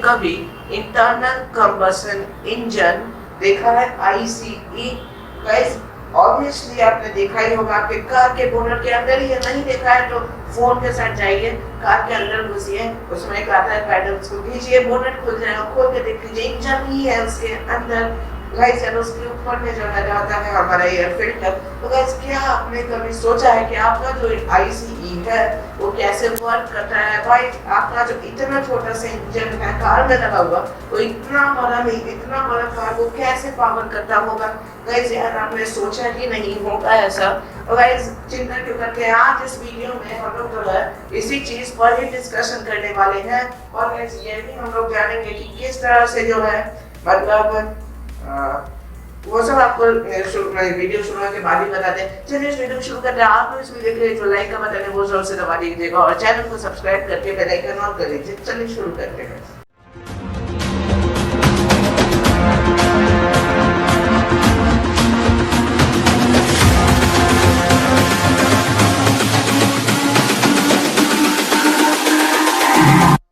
कभी internal combustion engine देखा है, ICE? गाइस ऑब्वियसली आपने देखा ही होगा, आपके कार के बोनट के अंदर ही है, नहीं देखा है तो फोन के साथ जाइए, कार के अंदर घुसिए, उसमें एक आता है पैडल, उसको खींचिए, बोनट खुल जाएगा, खोल के देख लीजिए इंजन ही है उसके अंदर। गाइस यार उसके ऊपर में जो है रहता है हमारा एयर फिल्टर। तो गाइस क्या आपने कभी सोचा है कि आपका जो ICE है वो कैसे वर्क करता है? भाई आपका जो इतना छोटा सा इंजन है कार में लगा हुआ, वो इतना बड़ा नहीं, इतना बड़ा कार वो कैसे पावर करता होगा? गाइस यार आपने सोचा ही नहीं होगा ऐसा। और गाइस चिंता क्यों करते हैं, आज इस वीडियो में हम लोग जो है इसी चीज पर ही डिस्कशन करने वाले हैं। और गाइस ये भी हम लोग जानेंगे कि किस तरह से जो है मतलब वो सब आपको वीडियो शुरू के बाद ही बता दें। चलिए इस वीडियो को शुरू करते हैं। आप इस वीडियो के जो लाइक का बटन है वो जोर से दबा दीजिएगा और चैनल को सब्सक्राइब करके बेल आइकन ऑन कर लीजिए। चलिए शुरू करते हैं।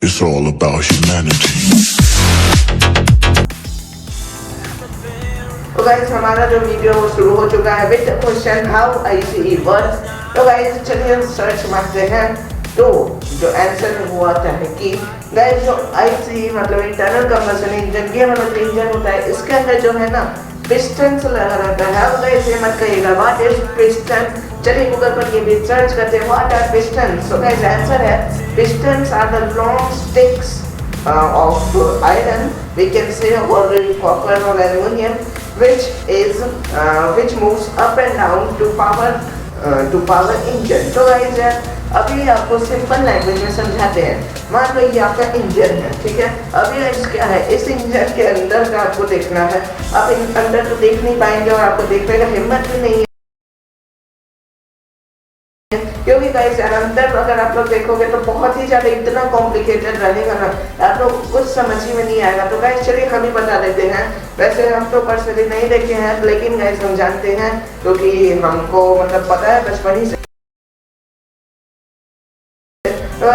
It's all about humanity. तो गाइस हमारा जो वीडियो वो शुरू हो चुका है with question how ICE works. तो गाइस चलिए हम सर्च मारते हैं, तो जो आंसर में वो आता है कि गाइस जो ICE मतलब इंटरनल कंबशन इंजन, ये मतलब इंजन होता है, इसके अंदर जो है ना पिस्टन लगा रहता है। अब गाइस ये मत कहिएगा व्हाट इज पिस्टन, चलिए गूगल पर ये भी सर्च करते हैं what are pistons. So guys answer है pistons are the long sticks of iron, we can say, or copper or aluminum, which moves up and down to power engine. तो guys अभी आपको simple language में समझाते हैं। मान लो ये आपका इंजन है, ठीक है, अभी गाइस क्या है, इस इंजन के अंदर का आपको देखना है। आप अंदर तो देख नहीं पाएंगे और आपको देखने का हिम्मत भी नहीं है, क्योंकि गाइस यार अंदर अगर आप लोग देखोगे तो बहुत ही ज्यादा इतना कॉम्प्लिकेटेड रहेगा ना, आप लोग कुछ समझ ही में नहीं आएगा। तो गाइस चलिए हम ही बता देते हैं। वैसे हम तो पर्सनली नहीं देखे हैं, लेकिन गाइस हम जानते हैं क्योंकि हमको मतलब पता है बचपन ही से। तो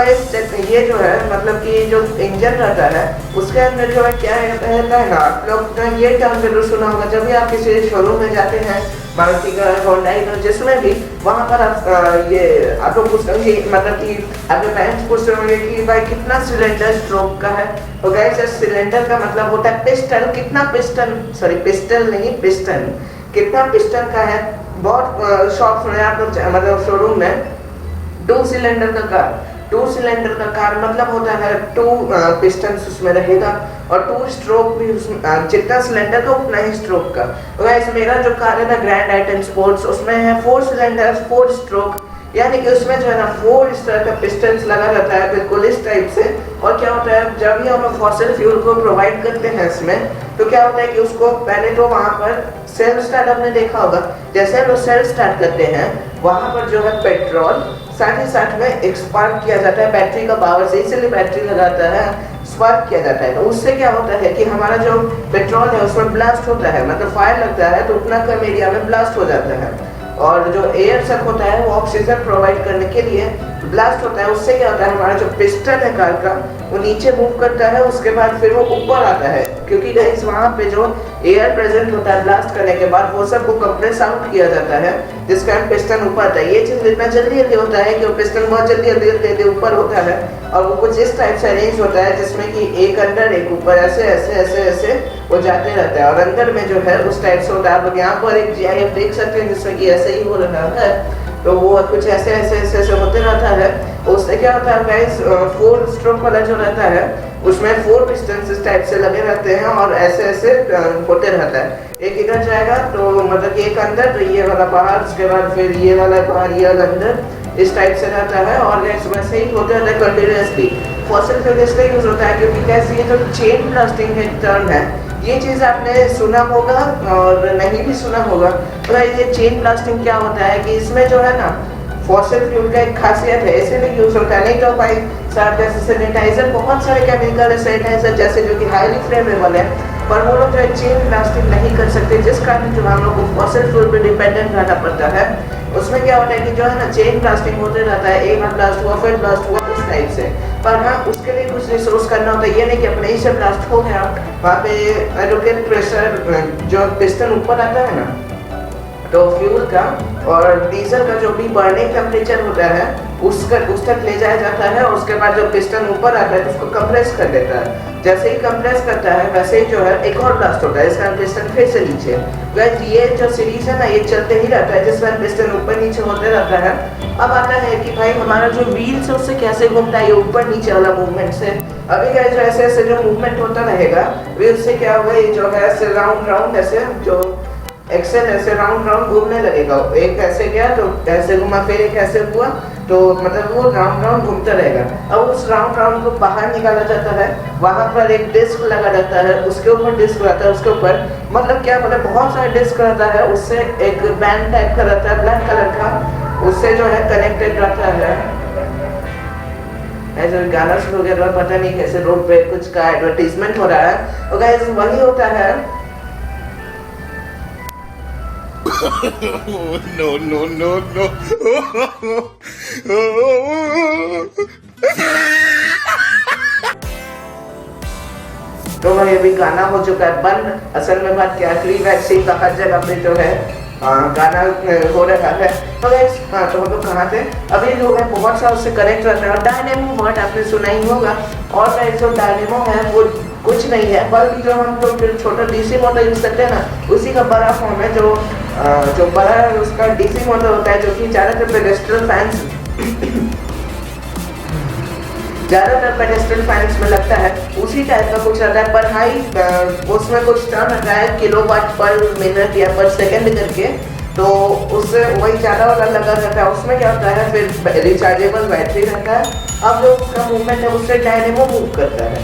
ये जो है मतलब कि जो इंजन रहता है उसके अंदर जो है क्या रहता है ना, आप लोग ये टर्म जरूर सुना होगा जब भी आप किसी शोरूम में जाते हैं, मारुति का, होंडा का, जिसमें भी, वहाँ पर आप ये आप लोग पूछते होंगे मतलब कि आपके पेरेंट्स पूछते होंगे कि भाई कितना सिलेंडर स्ट्रोक का है। तो गाइस सिलेंडर का मतलब होता है पिस्टन, कितना पिस्टन, सॉरी पिस्टल नहीं पिस्टन, कितना पिस्टन का है। बहुत शॉप्स में आप लोग मतलब शोरूम में 2 सिलेंडर का कार, 2 सिलेंडर का कार मतलब होता है 2 पिस्टन उसमें रहेगा और 2 स्ट्रोक भी उसमें, जितना सिलेंडर का उतना ही स्ट्रोक का। तो गाइस मेरा जो कार है ना ग्रैंड आइटन स्पोर्ट्स, उसमें है 4 सिलेंडर 4 स्ट्रोक, यानी कि उसमें जो है ना 4 इस तरह का पिस्टन लगा रहता है बिल्कुल इस टाइप से। और क्या होता है जब भी हम फॉसिल फ्यूल को प्रोवाइड करते हैं इसमें, तो क्या होता है कि उसको पहले तो वहाँ पर सेल्फ स्टार्ट आपने देखा होगा, जैसे हम लोग सेल्फ स्टार्ट करते हैं वहाँ पर जो है पेट्रोल साथ ही साथ में एक स्पार्क किया जाता है बैटरी का पावर से, इसलिए बैटरी लगाता है, स्पार्क किया जाता है। तो उससे क्या होता है कि हमारा जो पेट्रोल है उसमें ब्लास्ट होता है, मतलब फायर लगता है तो उतना कम एरिया में ब्लास्ट हो जाता है। और जो एयर सक होता है वो ऑक्सीजन प्रोवाइड करने के लिए ब्लास्ट होता है। उससे क्या होता है हमारा जो पिस्टन है कार का वो नीचे मूव करता है, उसके बाद फिर वो ऊपर आता है, क्योंकि गाइस वहाँ पे जो एयर प्रेजेंट होता है ब्लास्ट करने के बाद वो सब को कंप्रेस आउट किया जाता है, जिसका पिस्टन ऊपर आता है। ये चीज़ इतना जल्दी होता है कि वो पिस्टन बहुत जल्दी ऊपर होता है और वो कुछ इस टाइप से अरेंज होता है जिसमें कि एक अंदर एक ऊपर ऐसे ऐसे ऐसे ऐसे वो जाते रहता है। और अंदर में जो है उस टाइप से होता है, आप लोग यहाँ पर एक GIF देख सकते हैं जिसमें कि ऐसे ही हो रहा है, तो वो कुछ ऐसे ऐसे ऐसे ऐसे होते रहता है। उससे क्या होता है गाइस 4 स्ट्रोक वाला जो रहता है उसमें 4 पिस्टन इस टाइप से लगे रहते हैं और ऐसे ऐसे होते रहता है। एक इधर जाएगा तो मतलब एक अंदर, तो ये वाला बाहर, उसके बाद फिर ये वाला बाहर, ये वाला अंदर, इस टाइप से रहता है। और गाइस वैसे ही होते रहता है कंटिन्यूअसली। फॉसिल फ्यूल इसलिए यूज होता है क्योंकि कैसे ये जो चेन ब्लास्टिंग एक टर्म है, ये चीज़ आपने सुना होगा और नहीं भी सुना होगा। तो ये चेन ब्लास्टिंग क्या होता है कि इसमें जो है ना फॉसिल फ्यूल का एक खासियत है, इसीलिए यूज होता है। नहीं तो भाई साहब जैसे सैनिटाइजर, बहुत सारे केमिकल है सैनिटाइजर जैसे जो कि हाईली फ्लेमेबल है, पर वो लोग जो है चेन ब्लास्टिंग नहीं कर सकते, जिस कारण जो हम लोग को फॉसिल फ्यूल पे डिपेंडेंट रहना पड़ता है। उसमें क्या होता है कि जो है ना चेन ब्लास्टिंग होते रहता है, एक बार ब्लास्ट हुआ फिर ब्लास्ट हुआ उस टाइप से। पर हाँ, उसके लिए कुछ रिसोर्स करना होता है, ये नहीं कि अपने ही से ब्लास्ट हो गया। वहाँ पे एलोकेट प्रेशर जो पिस्टन ऊपर आता है ना, तो फ्यूल का और डीजल का जो भी बर्निंग टेम्परेचर होता है उस तक ले जाया जाता है। और उसके बाद जब पिस्टन ऊपर आता है तो उसको कंप्रेस कर देता है। जैसे ही कंप्रेस करता है वैसे ही जो है एक और ब्लास्ट होता है, इसका पिस्टन फिर से नीचे। गाइस ये जो सीरीज है ना ये चलते ही रहता है, जिसमें पिस्टन ऊपर नीचे होते रहता है। अब आता है कि भाई हमारा जो व्हील्स है उससे कैसे घूमता है ये ऊपर नीचे वाला मूवमेंट से। अभी गाइस ऐसे ऐसे जो मूवमेंट होता रहेगा व्हील से क्या होगा, ये जो है ऐसे राउंड राउंड ऐसे जो एक्सेल ऐसे राउंड राउंड घूमने लगेगा। एक ऐसे गया तो ऐसे घुमा, फिर एक ऐसे हुआ, तो मतलब वो राउंड राउंड घूमता रहेगा। अब उस राउंड राउंड को बाहर निकाला जाता है, वहां पर एक डिस्क लगा रहता है, उसके ऊपर डिस्क रहता है, उसके ऊपर मतलब क्या मतलब बहुत सारा डिस्क रहता है, उससे एक बैंड टाइप का रहता है ब्लैक कलर का, उससे जो है कनेक्टेड रहता है। ऐसे गाना शुरू हो गया, पता नहीं कैसे रोड पे कुछ का एडवर्टीजमेंट हो रहा है। तो गाइस वही होता है no, no, no, no. तो भाई अभी गाना हो चुका है बंद। असल में बात क्या है, फ्री वैक्सीन का हर जगह पे जो है गाना हो रहा है। तो गाइस हाँ, तो हम लोग कहाँ थे, अभी जो है बहुत सा उससे कनेक्ट रहता है। और डायनेमो वर्ड आपने सुना ही होगा। और गाइस जो डायनेमो है वो कुछ नहीं है बल्कि जो हम लोग जो छोटा डीसी मोटर यूज करते हैं ना उसी का बड़ा फॉर्म है। जो बड़ा उसका डीसी मोटर होता है, जो कि ज़्यादातर पेडेस्ट्रियल फैंस में लगता है, उसी टाइप का कुछ रहता है। पर हाई उसमें कुछ टर्न रहता है किलोवाट पर मिनट या पर सेकंड करके, तो उससे वही ज़्यादा वाला लगा रहता है। उसमें क्या होता है फिर रिचार्जेबल बैटरी रहता है। अब जो उसका मूवमेंट है उससे डायनेमो मूव करता है।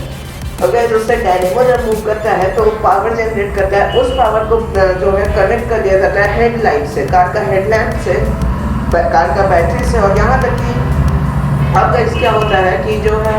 अगर उससे डायनेमो जब मूव करता है तो पावर जनरेट करता है। उस पावर को जो है कनेक्ट कर दिया जाता है हेडलाइट से, कार का हेडलैम्प से, कार का बैटरी से। और यहाँ तक कि अब गाइस क्या होता है कि जो है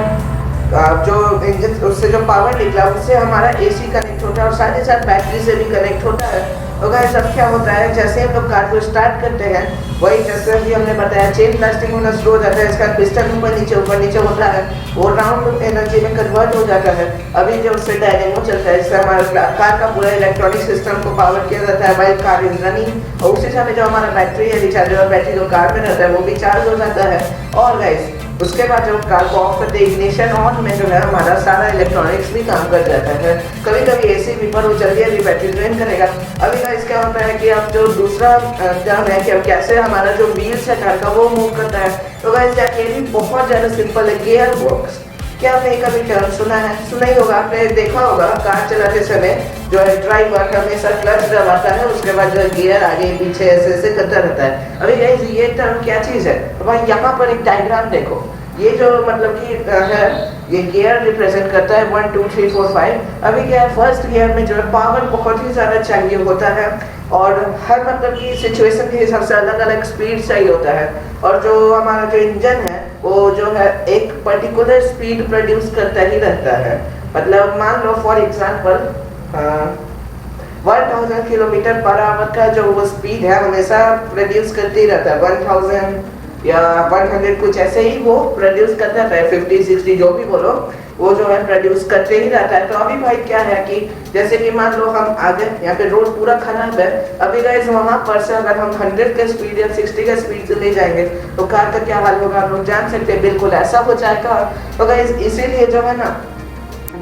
जो इंजन उससे जो पावर निकला उससे हमारा एसी कनेक्ट होता है और साथ ही साथ बैटरी से भी कनेक्ट होता है। तो गाइस अब क्या होता है, जैसे हम लोग कार को स्टार्ट करते हैं वही जैसे भी हमने बताया चेन ब्लास्टिंग होना शुरू हो जाता है। इसका पिस्टन ऊपर नीचे होता है, वो राउंड एनर्जी में कन्वर्ट हो जाता है। अभी जो उससे डायनेमो चलता है, इससे हमारा कार का पूरा इलेक्ट्रॉनिक सिस्टम को पावर किया जाता है वाइल कार इज रनिंग। और उसी समय जो हमारा बैटरी है, रिचार्जेबल बैटरी जो कार में रहता है वो भी चार्ज हो जाता है। और गाइस उसके बाद जब कार को ऑफ करते इग्निशन ऑन में जो है हमारा सारा इलेक्ट्रॉनिक्स भी काम कर जाता है। कभी कभी एसी भी पर वो जल्दी अभी बैटरी ड्रेन करेगा। अभी गाइस क्या होता है कि अब जो दूसरा टर्म है कि अब कैसे हमारा जो व्हील्स है कार का वो मूव करता है। तो गाइस ये भी बहुत ज़्यादा सिंपल है, गियर बॉक्स। क्या आपने कभी टर्म सुना है? सुना ही होगा, आपने देखा होगा कार चलाते समय जो है ड्राइवर हमेशा क्लच दबाता है, उसके बाद जो गियर आगे पीछे ऐसे ऐसे करता रहता है। अभी गाइस ये टर्म क्या चीज़ है, तो भाई यहाँ पर एक डायग्राम देखो। ये जो मतलब कि है ये गियर रिप्रेजेंट करता है 1 2 3 4 5। अभी क्या है, फर्स्ट गियर में जो है पावर बहुत ही ज़्यादा चाहिए होता है और हर मतलब की सिचुएशन के हिसाब से अलग अलग स्पीड चाहिए होता है। और जो हमारा जो इंजन है वो जो है एक पर्टिकुलर स्पीड प्रोड्यूस करता ही रहता है। मतलब मान लो for example 1000 kilometre per hour का जो वो स्पीड है हमेशा प्रोड्यूस करते ही रहता है। 1000 या 100 कुछ ऐसे ही वो प्रोड्यूस करता है, 50 60 जो भी बोलो वो जो है प्रोड्यूस करते ही रहता है। तो अभी भाई क्या है कि जैसे कि मान लो हम आगे यहाँ पे रोड पूरा खराब है, अभी गाइस वहाँ पर से अगर हम 100 के स्पीड या 60 के स्पीड से ले जाएंगे तो कार का क्या हाल होगा हम लोग जान सकते हैं, बिल्कुल ऐसा हो जाएगा। तो गाइस इसीलिए जो है ना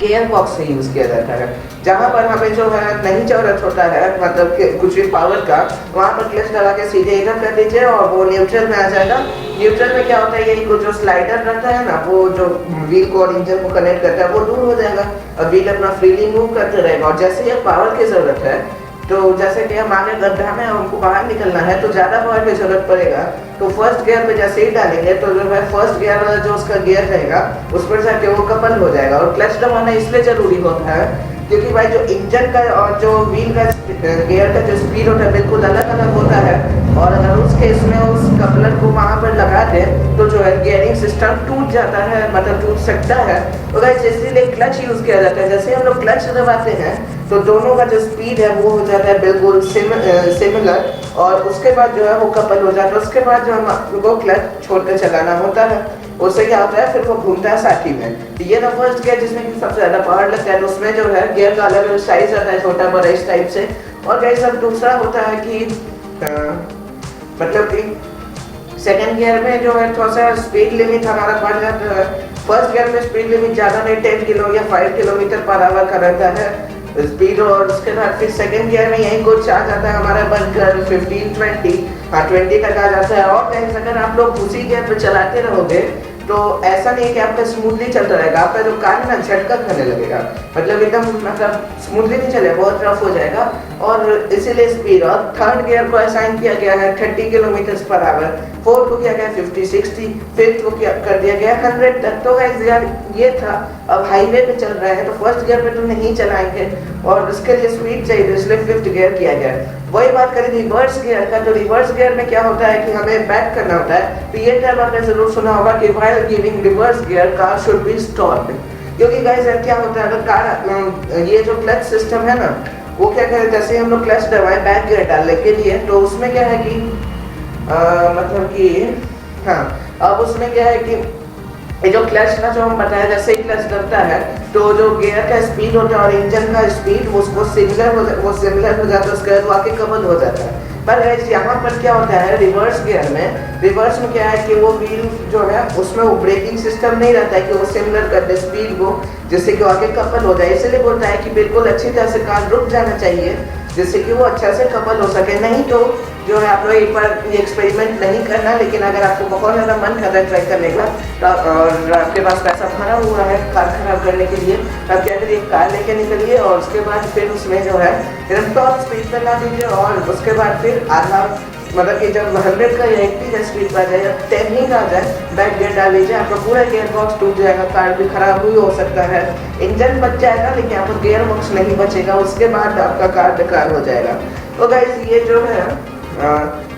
गियर बॉक्स से यूज़ किया जाता है। जहाँ पर हमें जो है नहीं जरूरत होता है मतलब कि कुछ भी पावर का, वहाँ पर क्लच दबा के सीधे इधर कर दीजिए और वो न्यूट्रल में आ जाएगा। न्यूट्रल में क्या होता है, यही जो स्लाइडर रहता है ना वो जो व्हील को और इंजन को कनेक्ट करता है वो दूर हो जाएगा और व्हील अपना फ्रीली मूव करते रहेगा। और जैसे ही पावर की ज़रूरत है तो जैसे कि हम आगे गड्ढा में हमको बाहर निकलना है तो ज़्यादा पावर की जरूरत पड़ेगा, तो फर्स्ट गियर पे जैसे ही डालेंगे तो जो है फर्स्ट गियर वाला जो उसका गियर रहेगा उस पर जाके वो कपल हो जाएगा। और क्लच दबाना इसलिए ज़रूरी होता है क्योंकि भाई जो इंजन का और जो व्हील का गियर का जो स्पीड होता है बिल्कुल अलग अलग होता है। और अगर उस केस में उस कपलर को वहाँ पर लगा दे तो जो है गियरिंग सिस्टम टूट जाता है, मतलब टूट सकता है। तो गाइस इसीलिए क्लच यूज़ किया जाता है। जैसे हम लोग क्लच दबाते हैं तो दोनों का जो स्पीड है वो हो जाता है बिल्कुल सिमिलर, और उसके बाद जो है वो कपल हो जाता है। उसके बाद जो हमको क्लच छोड़ कर चलाना होता है, उससे क्या होता है फिर वो घूमता है साथी में। तो ये था फर्स्ट गियर जिसमें कि सबसे ज़्यादा पावर लगता है। तो उसमें जो है गियर का अलग अलग साइज आता है, छोटा बड़ा इस टाइप से। और गाइस अब दूसरा होता है कि मतलब कि सेकंड गियर में जो है थोड़ा सा स्पीड लिमिट हमारा बढ़ जाता है। फर्स्ट गियर में स्पीड लिमिट ज़्यादा नहीं, 10 किलो या 5 किलोमीटर पर आवर का रहता है स्पीड। और उसके बाद फिर सेकंड गियर में यही कुछ आ जाता है हमारा बनकर 15-20, हाँ 20 तक आ जाता है। और गाइस अगर आप लोग उसी गियर पे चलाते रहोगे तो ऐसा नहीं है कि आपका स्मूथली चलता रहेगा, आपका जो कार है ना झटका खाने लगेगा, मतलब एकदम मतलब स्मूथली नहीं चलेगा, बहुत रफ हो जाएगा। और इसीलिए स्पीड और थर्ड गियर को असाइन किया गया है 30 किलोमीटर पर आवर, फोर्थ को किया गया 50-60, फिफ्थ को किया कर दिया गया 100 तक। तो गाइस यार ये था। अब हाईवे पे चल रहा है तो फर्स्ट गियर पे तो नहीं चलाएंगे और उसके लिए स्पीड चाहिए, इसलिए फिफ्थ गियर किया गया। वही बात करें रिवर्स गियर का, तो रिवर्स गियर में क्या होता है कि हमें बैक करना होता है। तो ये टर्म आपने जरूर सुना होगा कि while giving reverse gear car should be stopped. क्योंकि गाइस क्या होता है अगर कार ये जो क्लच सिस्टम है ना वो क्या करे, जैसे हम लोग क्लच दबाए बैक गियर डालने के लिए तो उसमें क्या है कि मतलब कि हाँ अब उसमें क्या है कि ये जो क्लच ना जो हम बताया जैसे ही क्लच दबता है तो जो गियर का स्पीड होता है और इंजन का स्पीड उसको सिमिलर हो जाता है, उसके बाद वो आके कवर हो जाता है। पर यहाँ पर क्या होता है रिवर्स गियर में, रिवर्स में क्या है कि वो व्हील जो है उसमें वो ब्रेकिंग सिस्टम नहीं रहता है कि वो सिमिलर कर दे स्पीड को जिससे कि वो आगे कपल हो जाए। इसलिए बोलता है कि बिल्कुल अच्छी तरह से कार रुक जाना चाहिए जिससे कि वो अच्छा से कपल हो सके। नहीं तो जो है आप लोग एक बार ये एक्सपेरिमेंट नहीं करना, लेकिन अगर आपको बहुत ज़्यादा मन कर रहा है ट्राई करने का तो और आपके पास पैसा भरा हुआ है कार खराब करने के लिए तो आप क्या करिए एक कार लेके निकलिए और उसके बाद फिर उसमें जो है टॉप स्पीड पर ला दीजिए और उसके बाद फिर आधा मतलब कि जब 100 का या 80 का स्पीड पर आ जाए या 10 ही का आ जाए बैक गियर डाल लीजिए, आपका पूरा गियर बॉक्स टूट जाएगा, कार भी खराब हुई हो सकता है, इंजन बच जाएगा लेकिन आपका गियर बॉक्स नहीं बचेगा, उसके बाद आपका कार बेकार हो जाएगा। तो गाइस ये जो है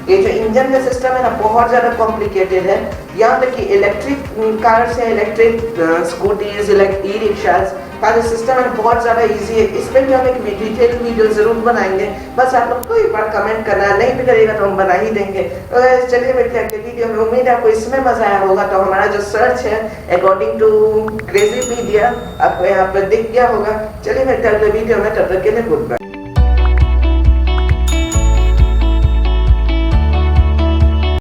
ये जो इंजन का सिस्टम है ना बहुत ज़्यादा कॉम्प्लिकेटेड है। यहाँ तक कि इलेक्ट्रिक कार्स या इलेक्ट्रिक स्कूटीज ई रिक्शाज का जो सिस्टम है बहुत ज़्यादा इजी है। इस पर भी हम एक डिटेल वीडियो ज़रूर बनाएंगे, बस आप लोग को एक बार कमेंट करना है, नहीं भी करेगा तो हम बना ही देंगे। तो चलिए मिलते हैं अगले वीडियो में, उम्मीद है आपको इसमें मज़ा आया होगा। तो हमारा जो सर्च है अकॉर्डिंग टू क्रेजीपीडिया आपको यहाँ पर दिख गया होगा। चलिए मिलते हैं अगले वीडियो में, तब तक के लिए गुड बाय।